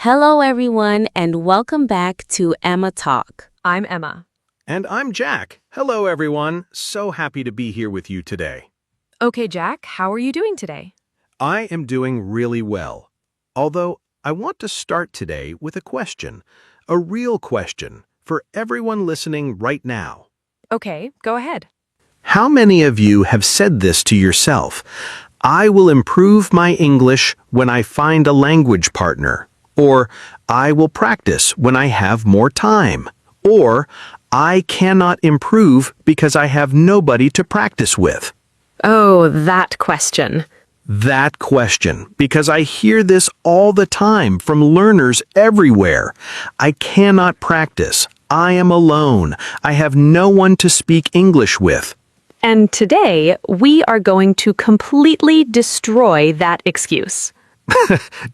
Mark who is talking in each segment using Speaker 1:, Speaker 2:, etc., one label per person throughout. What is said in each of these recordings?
Speaker 1: Hello, everyone, and welcome back to Emma Talk.
Speaker 2: I'm Emma.
Speaker 3: And I'm Jack. Hello, everyone. So happy to be here with you today.
Speaker 2: Okay, Jack, how are you doing today?
Speaker 3: I am doing really well. Although, I want to start today with a question, a real question, for everyone listening right now.
Speaker 2: Okay, go ahead.
Speaker 3: How many of you have said this to yourself? I will improve my English when I find a language partner. Or, I will practice when I have more time. Or, I cannot improve because I have nobody to practice with.
Speaker 2: Oh, that question.
Speaker 3: That question, because I hear this all the time from learners everywhere. I cannot practice. I am alone. I have no one to speak English with.
Speaker 2: And today, we are going to completely destroy that excuse.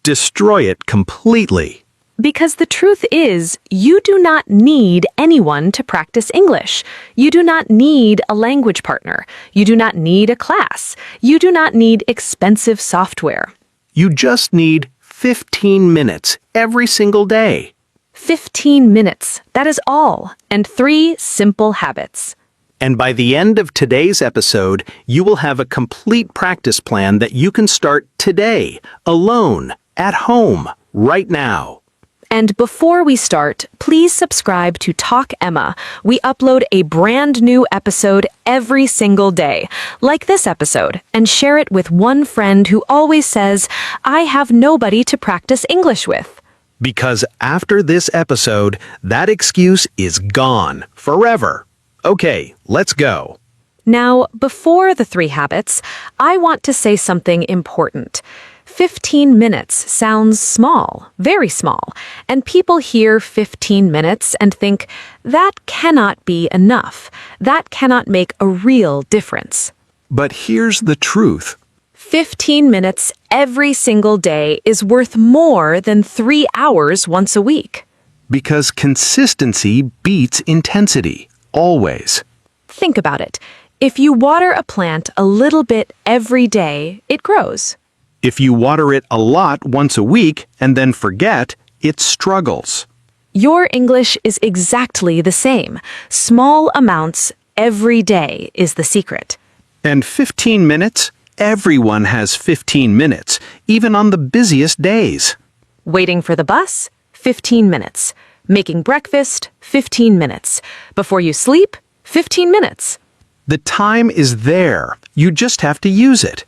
Speaker 3: Destroy it completely.
Speaker 2: Because the truth is, you do not need anyone to practice English. You do not need a language partner. You do not need a class. You do not need expensive software.
Speaker 3: You just need 15 minutes every single day.
Speaker 2: 15 minutes, that is all, and 3 simple habits.
Speaker 3: And by the end of today's episode, you will have a complete practice plan that you can start today, alone, at home, right now.
Speaker 2: And before we start, please subscribe to Talk Emma. We upload a brand new episode every single day, like this episode, and share it with one friend who always says, I have nobody to practice English with.
Speaker 3: Because after this episode, that excuse is gone forever. Okay, let's go.
Speaker 2: Now, before the 3 habits, I want to say something important. 15 minutes sounds small, very small, and people hear 15 minutes and think, that cannot be enough. That cannot make a real difference.
Speaker 3: But here's the truth.
Speaker 2: 15 minutes every single day is worth more than 3 hours once a week.
Speaker 3: Because consistency beats intensity, always.
Speaker 2: Think about it. If you water a plant a little bit every day, it grows.
Speaker 3: If you water it a lot once a week and then forget, it struggles.
Speaker 2: Your English is exactly the same. Small amounts every day is the secret.
Speaker 3: And 15 minutes? Everyone has 15 minutes, even on the busiest days.
Speaker 2: Waiting for the bus? 15 minutes. Making breakfast? 15 minutes. Before you sleep? 15 minutes.
Speaker 3: The time is there. You just have to use it.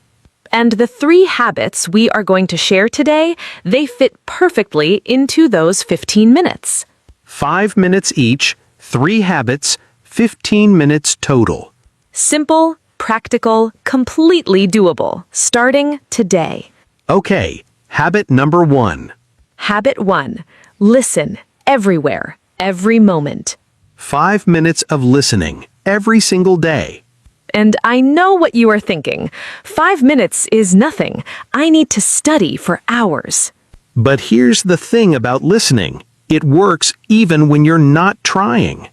Speaker 2: And the 3 habits we are going to share today, they fit perfectly into those 15 minutes.
Speaker 3: 5 minutes each, 3 habits, 15 minutes total.
Speaker 2: Simple, practical, completely doable, starting today.
Speaker 3: Okay, habit number 1.
Speaker 2: Habit 1. Listen everywhere, every moment.
Speaker 3: 5 minutes of listening every single day.
Speaker 2: And I know what you are thinking. 5 minutes is nothing. I need to study for hours.
Speaker 3: But here's the thing about listening. It works even when you're not trying.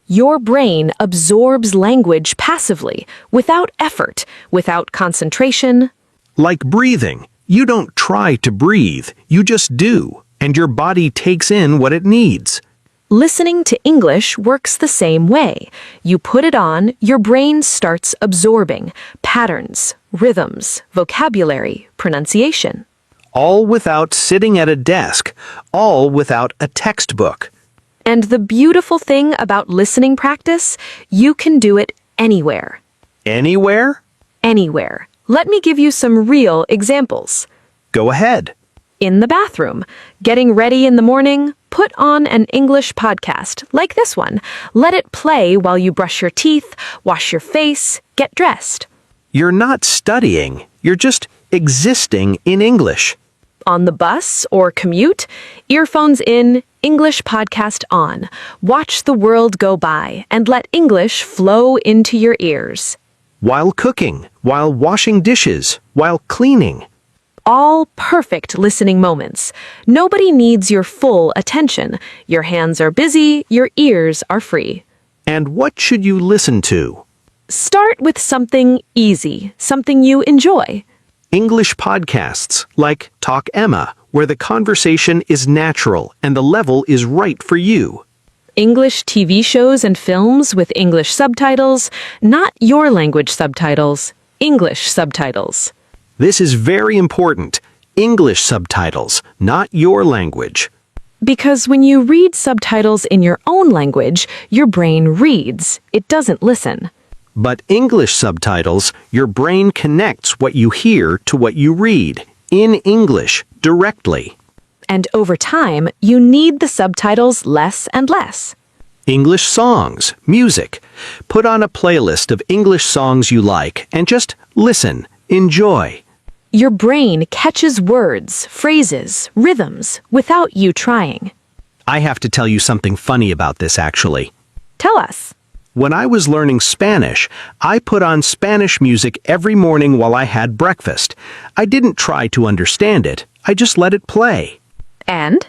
Speaker 2: Your brain absorbs language passively, without effort, without concentration.
Speaker 3: Like breathing. You don't try to breathe, you just do, and your body takes in what it needs.
Speaker 2: Listening to English works the same way. You put it on, your brain starts absorbing patterns, rhythms, vocabulary, pronunciation.
Speaker 3: All without sitting at a desk, all without a textbook.
Speaker 2: And the beautiful thing about listening practice, you can do it anywhere.
Speaker 3: Anywhere?
Speaker 2: Anywhere. Let me give you some real examples.
Speaker 3: Go ahead.
Speaker 2: In the bathroom, getting ready in the morning, put on an English podcast like this one. Let it play while you brush your teeth, wash your face, get dressed.
Speaker 3: You're not studying, you're just existing in English.
Speaker 2: On the bus or commute, earphones in, English podcast on. Watch the world go by and let English flow into your ears.
Speaker 3: While cooking, while washing dishes, while cleaning.
Speaker 2: All perfect listening moments. Nobody needs your full attention. Your hands are busy, your ears are free.
Speaker 3: And what should you listen to?
Speaker 2: Start with something easy, something you enjoy.
Speaker 3: English podcasts like Talk Emma, where the conversation is natural and the level is right for you.
Speaker 2: English TV shows and films with English subtitles, not your language subtitles, English subtitles.
Speaker 3: This is very important. English subtitles, not your language.
Speaker 2: Because when you read subtitles in your own language, your brain reads, it doesn't listen.
Speaker 3: But English subtitles, your brain connects what you hear to what you read, in English, directly.
Speaker 2: And over time, you need the subtitles less and less.
Speaker 3: English songs, music. Put on a playlist of English songs you like and just listen, enjoy.
Speaker 2: Your brain catches words, phrases, rhythms without you trying.
Speaker 3: I have to tell you something funny about this, actually.
Speaker 2: Tell us.
Speaker 3: When I was learning Spanish, I put on Spanish music every morning while I had breakfast. I didn't try to understand it. I just let it play.
Speaker 2: And?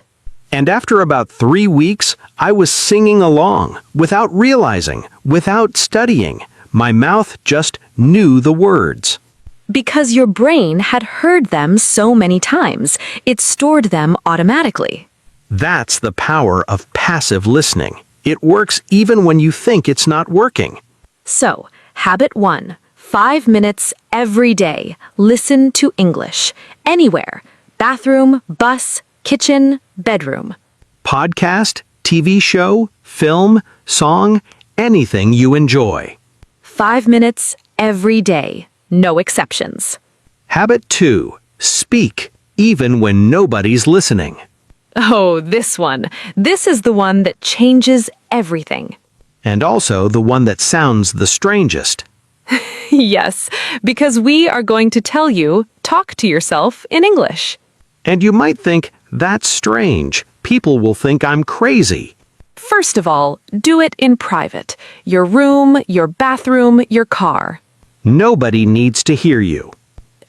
Speaker 3: And after about 3 weeks, I was singing along, without realizing, without studying. My mouth just knew the words.
Speaker 2: Because your brain had heard them so many times, it stored them automatically.
Speaker 3: That's the power of passive listening. It works even when you think it's not working.
Speaker 2: So, habit 1, 5 minutes every day. Listen to English. Anywhere. Bathroom, bus, kitchen, bedroom.
Speaker 3: Podcast, TV show, film, song, anything you enjoy.
Speaker 2: 5 minutes every day. No exceptions.
Speaker 3: Habit 2. Speak, even when nobody's listening.
Speaker 2: Oh, this one. This is the one that changes everything.
Speaker 3: And also the one that sounds the strangest.
Speaker 2: Yes, because we are going to tell you, talk to yourself in English.
Speaker 3: And you might think, that's strange. People will think I'm crazy.
Speaker 2: First of all, do it in private. Your room, your bathroom, your car.
Speaker 3: Nobody needs to hear you.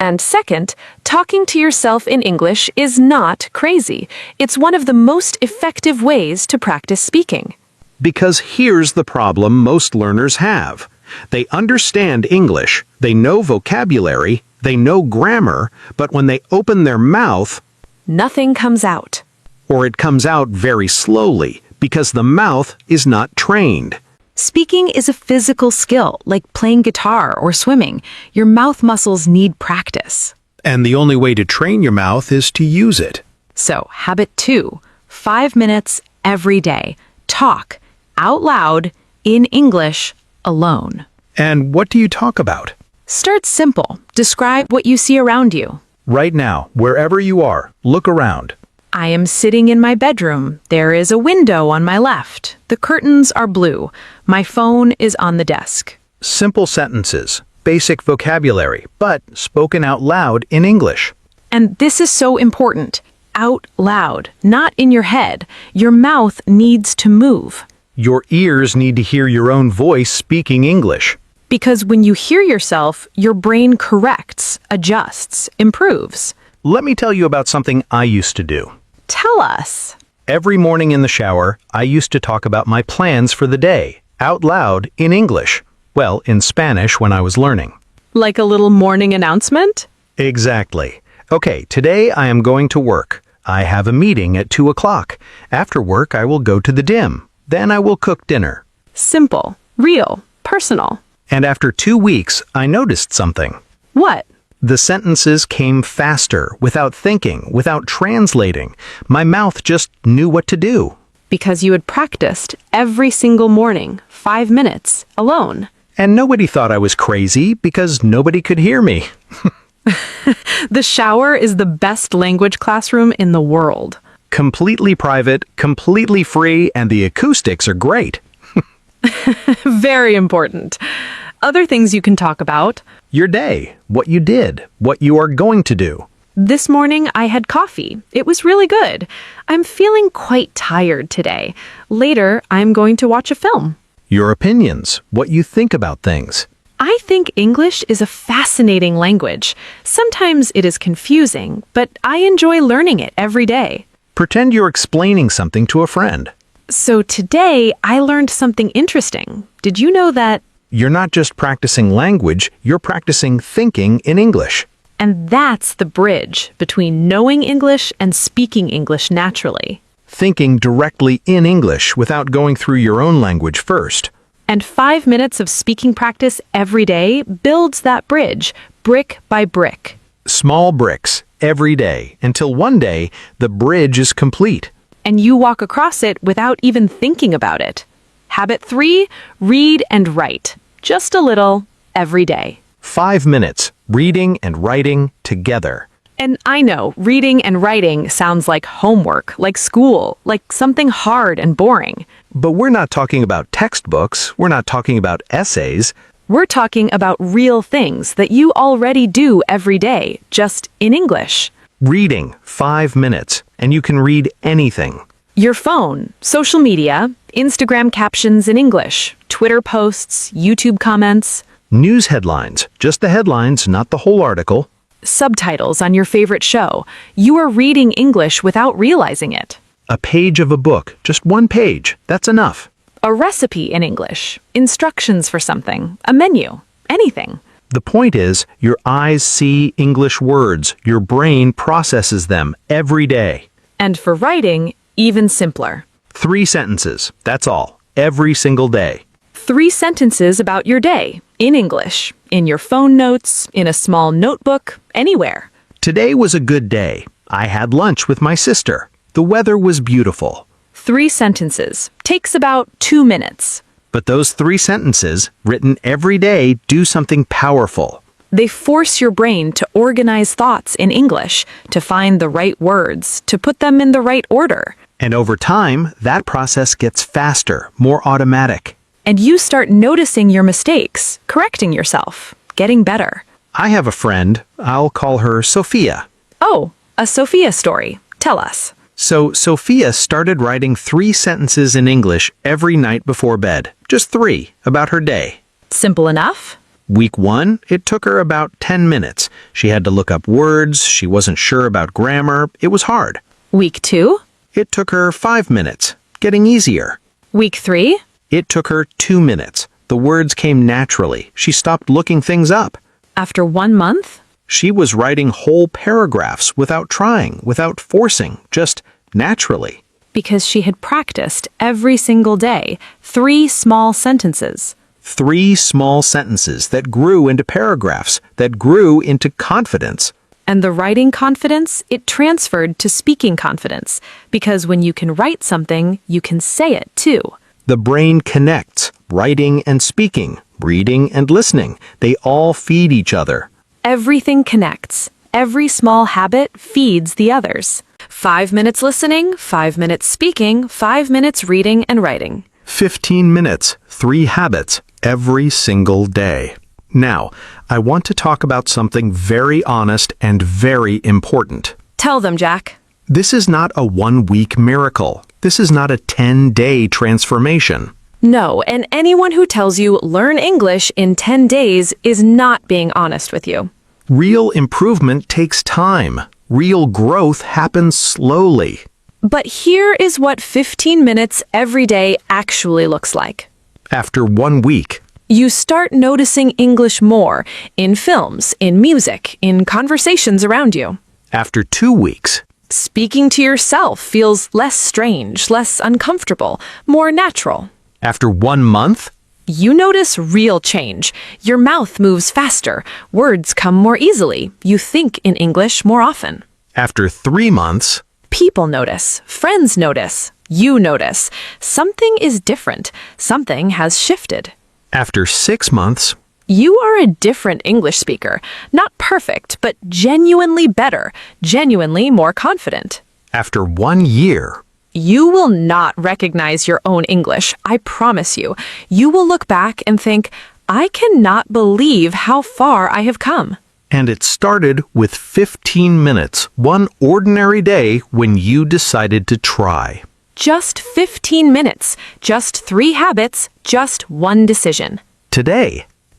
Speaker 2: And second, talking to yourself in English is not crazy. It's one of the most effective ways to practice speaking.
Speaker 3: Because here's the problem most learners have. They understand English, they know vocabulary, they know grammar, but when they open their mouth,
Speaker 2: Nothing comes out.
Speaker 3: or it comes out very slowly, because the mouth is not trained.
Speaker 2: Speaking is a physical skill, like playing guitar or swimming. Your mouth muscles need practice.
Speaker 3: And the only way to train your mouth is to use it.
Speaker 2: So, habit 2, 5 minutes every day. Talk out loud in English alone.
Speaker 3: And what do you talk about?
Speaker 2: Start simple. Describe what you see around you.
Speaker 3: Right now, wherever you are, look around.
Speaker 2: I am sitting in my bedroom. There is a window on my left. The curtains are blue. My phone is on the desk.
Speaker 3: Simple sentences, basic vocabulary, but spoken out loud in English.
Speaker 2: And this is so important. Out loud, not in your head. Your mouth needs to move.
Speaker 3: Your ears need to hear your own voice speaking English.
Speaker 2: Because when you hear yourself, your brain corrects, adjusts, improves.
Speaker 3: Let me tell you about something I used to do.
Speaker 2: Tell us.
Speaker 3: Every morning in the shower, I used to talk about my plans for the day, out loud in English. Well, in Spanish when I was learning.
Speaker 2: Like a little morning announcement?
Speaker 3: Exactly. Okay, today I am going to work. I have a meeting at 2 o'clock. After work, I will go to the gym. Then I will cook dinner.
Speaker 2: Simple, real, personal.
Speaker 3: And after 2 weeks, I noticed something.
Speaker 2: What?
Speaker 3: The sentences came faster, without thinking, without translating. My mouth just knew what to do.
Speaker 2: Because you had practiced every single morning, 5 minutes, alone.
Speaker 3: And nobody thought I was crazy because nobody could hear me.
Speaker 2: The shower is the best language classroom in the world.
Speaker 3: Completely private, completely free, and the acoustics are great.
Speaker 2: Very important. Other things you can talk about.
Speaker 3: Your day, what you did, what you are going to do.
Speaker 2: This morning I had coffee. It was really good. I'm feeling quite tired today. Later, I'm going to watch a film.
Speaker 3: Your opinions, what you think about things.
Speaker 2: I think English is a fascinating language. Sometimes it is confusing, but I enjoy learning it every day.
Speaker 3: Pretend you're explaining something to a friend.
Speaker 2: So today, I learned something interesting. Did you know that?
Speaker 3: You're not just practicing language, you're practicing thinking in English.
Speaker 2: And that's the bridge between knowing English and speaking English naturally.
Speaker 3: Thinking directly in English without going through your own language first.
Speaker 2: And 5 minutes of speaking practice every day builds that bridge, brick by brick.
Speaker 3: Small bricks every day until one day the bridge is complete.
Speaker 2: And you walk across it without even thinking about it. Habit 3, read and write. Just a little every day.
Speaker 3: 5 minutes, reading and writing together.
Speaker 2: And I know, reading and writing sounds like homework, like school, like something hard and boring.
Speaker 3: But we're not talking about textbooks. We're not talking about essays.
Speaker 2: We're talking about real things that you already do every day, just in English.
Speaker 3: Reading, 5 minutes, and you can read anything.
Speaker 2: Your phone, social media, Instagram captions in English, Twitter posts, YouTube comments,
Speaker 3: News headlines, just the headlines, not the whole article.
Speaker 2: subtitles on your favorite show. You are reading English without realizing it.
Speaker 3: A page of a book, just one page, that's enough.
Speaker 2: A recipe in English, instructions for something, a menu, anything.
Speaker 3: The point is, your eyes see English words, your brain processes them every day.
Speaker 2: And for writing, even simpler.
Speaker 3: 3 sentences, that's all, every single day.
Speaker 2: 3 sentences about your day, in English, in your phone notes, in a small notebook, anywhere.
Speaker 3: Today was a good day. I had lunch with my sister. The weather was beautiful.
Speaker 2: 3 sentences, takes about 2 minutes.
Speaker 3: But those 3 sentences, written every day, do something powerful.
Speaker 2: They force your brain to organize thoughts in English, to find the right words, to put them in the right order.
Speaker 3: And over time, that process gets faster, more automatic.
Speaker 2: And you start noticing your mistakes, correcting yourself, getting better.
Speaker 3: I have a friend, I'll call her Sophia.
Speaker 2: Oh, a Sophia story. Tell us.
Speaker 3: So Sophia started writing 3 sentences in English every night before bed. Just 3, about her day.
Speaker 2: Simple enough?
Speaker 3: Week 1, it took her about 10 minutes. She had to look up words, she wasn't sure about grammar, it was hard.
Speaker 2: Week 2?
Speaker 3: It took her 5 minutes, getting easier.
Speaker 2: Week 3?
Speaker 3: It took her 2 minutes. The words came naturally. She stopped looking things up.
Speaker 2: After 1 month?
Speaker 3: She was writing whole paragraphs without trying, without forcing, just naturally.
Speaker 2: Because she had practiced every single day 3 small sentences.
Speaker 3: 3 small sentences that grew into paragraphs, that grew into confidence.
Speaker 2: And the writing confidence, it transferred to speaking confidence. Because when you can write something, you can say it too.
Speaker 3: The brain connects, writing and speaking, reading and listening. They all feed each other.
Speaker 2: Everything connects. Every small habit feeds the others. 5 minutes listening, 5 minutes speaking, 5 minutes reading and writing.
Speaker 3: 15 minutes, 3 habits, every single day. Now, I want to talk about something very honest and very important.
Speaker 2: Tell them, Jack.
Speaker 3: This is not a 1-week miracle. This is not a 10-day transformation.
Speaker 2: No, and anyone who tells you learn English in 10 days is not being honest with you.
Speaker 3: Real improvement takes time. Real growth happens slowly.
Speaker 2: But here is what 15 minutes every day actually looks like.
Speaker 3: After 1 week,
Speaker 2: You start noticing English more in films, in music, in conversations around you.
Speaker 3: after 2 weeks,
Speaker 2: Speaking to yourself feels less strange, less uncomfortable, more natural.
Speaker 3: after 1 month,
Speaker 2: You notice real change. Your mouth moves faster. Words come more easily. You think in English more often.
Speaker 3: after 3 months,
Speaker 2: People notice. Friends notice. You notice. Something is different. Something has shifted.
Speaker 3: after 6 months,
Speaker 2: You are a different English speaker. Not perfect, but genuinely better. Genuinely more confident.
Speaker 3: after 1 year,
Speaker 2: You will not recognize your own English, I promise you. You will look back and think, I cannot believe how far I have come.
Speaker 3: and it started with 15 minutes, one ordinary day when you decided to try.
Speaker 2: Just 15 minutes, just 3 habits, just 1 decision.
Speaker 3: Today,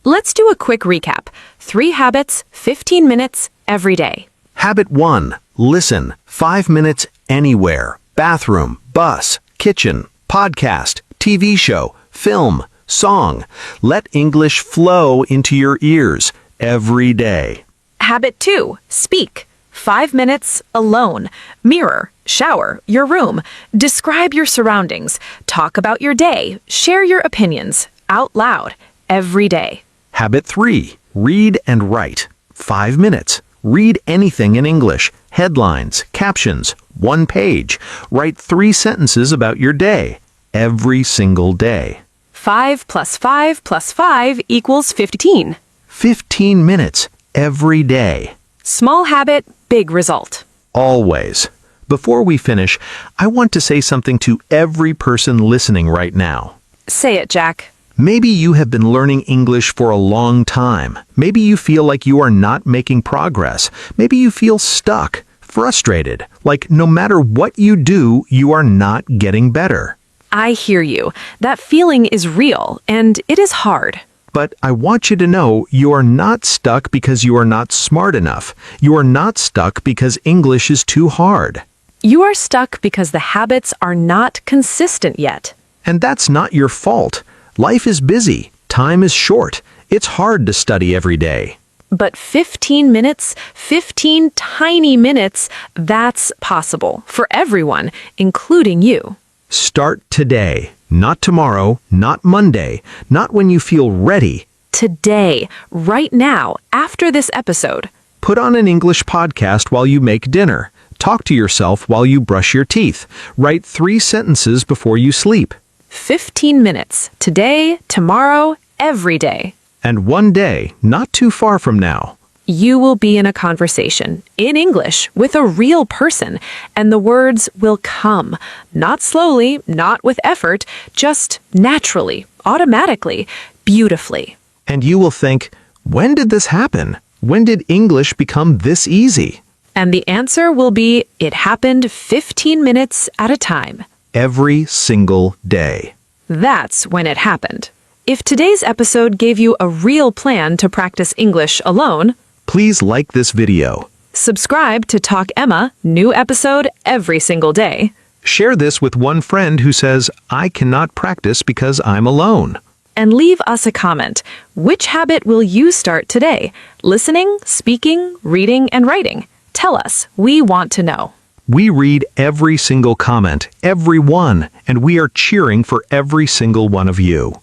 Speaker 2: Let's do a quick recap. 3 habits, 15 minutes, every day.
Speaker 3: Habit 1, listen, 5 minutes anywhere. Bathroom, bus, kitchen, podcast, TV show, film, song. Let English flow into your ears every day.
Speaker 2: Habit 2, speak. 5 minutes alone. Mirror, shower, your room. Describe your surroundings. Talk about your day. Share your opinions out loud every day.
Speaker 3: Habit 3. Read and write. 5 minutes. Read anything in English. Headlines, captions, 1 page. Write 3 sentences about your day. Every single day.
Speaker 2: 5 plus 5 plus 5 equals 15.
Speaker 3: 15 minutes every day.
Speaker 2: Small habit, big result.
Speaker 3: Always. Before we finish, I want to say something to every person listening right now.
Speaker 2: Say it, Jack.
Speaker 3: Maybe you have been learning English for a long time. Maybe you feel like you are not making progress. Maybe you feel stuck, frustrated, like no matter what you do, you are not getting better.
Speaker 2: I hear you. That feeling is real, and it is hard.
Speaker 3: But I want you to know you are not stuck because you are not smart enough. You are not stuck because English is too hard.
Speaker 2: You are stuck because the habits are not consistent yet.
Speaker 3: And that's not your fault. Life is busy. Time is short. It's hard to study every day.
Speaker 2: But 15 minutes, 15 tiny minutes, that's possible for everyone, including you.
Speaker 3: Start today, not tomorrow, not Monday, not when you feel ready.
Speaker 2: Today, right now, after this episode.
Speaker 3: Put on an English podcast while you make dinner. Talk to yourself while you brush your teeth. Write 3 sentences before you sleep.
Speaker 2: 15 minutes, today, tomorrow, every day.
Speaker 3: And one day, not too far from now,
Speaker 2: You will be in a conversation, in English, with a real person, and the words will come. Not slowly, not with effort, just naturally, automatically, beautifully.
Speaker 3: and you will think, when did this happen? When did English become this easy?
Speaker 2: And the answer will be, it happened 15 minutes at a time.
Speaker 3: Every single day.
Speaker 2: That's when it happened. If today's episode gave you a real plan to practice English alone,
Speaker 3: Please like this video.
Speaker 2: subscribe to Talk Emma, new episode every single day.
Speaker 3: Share this with one friend who says, I cannot practice because I'm alone.
Speaker 2: And leave us a comment. Which habit will you start today? Listening, speaking, reading, and writing. Tell us. We want to know.
Speaker 3: We read every single comment, every one, and we are cheering for every single one of you.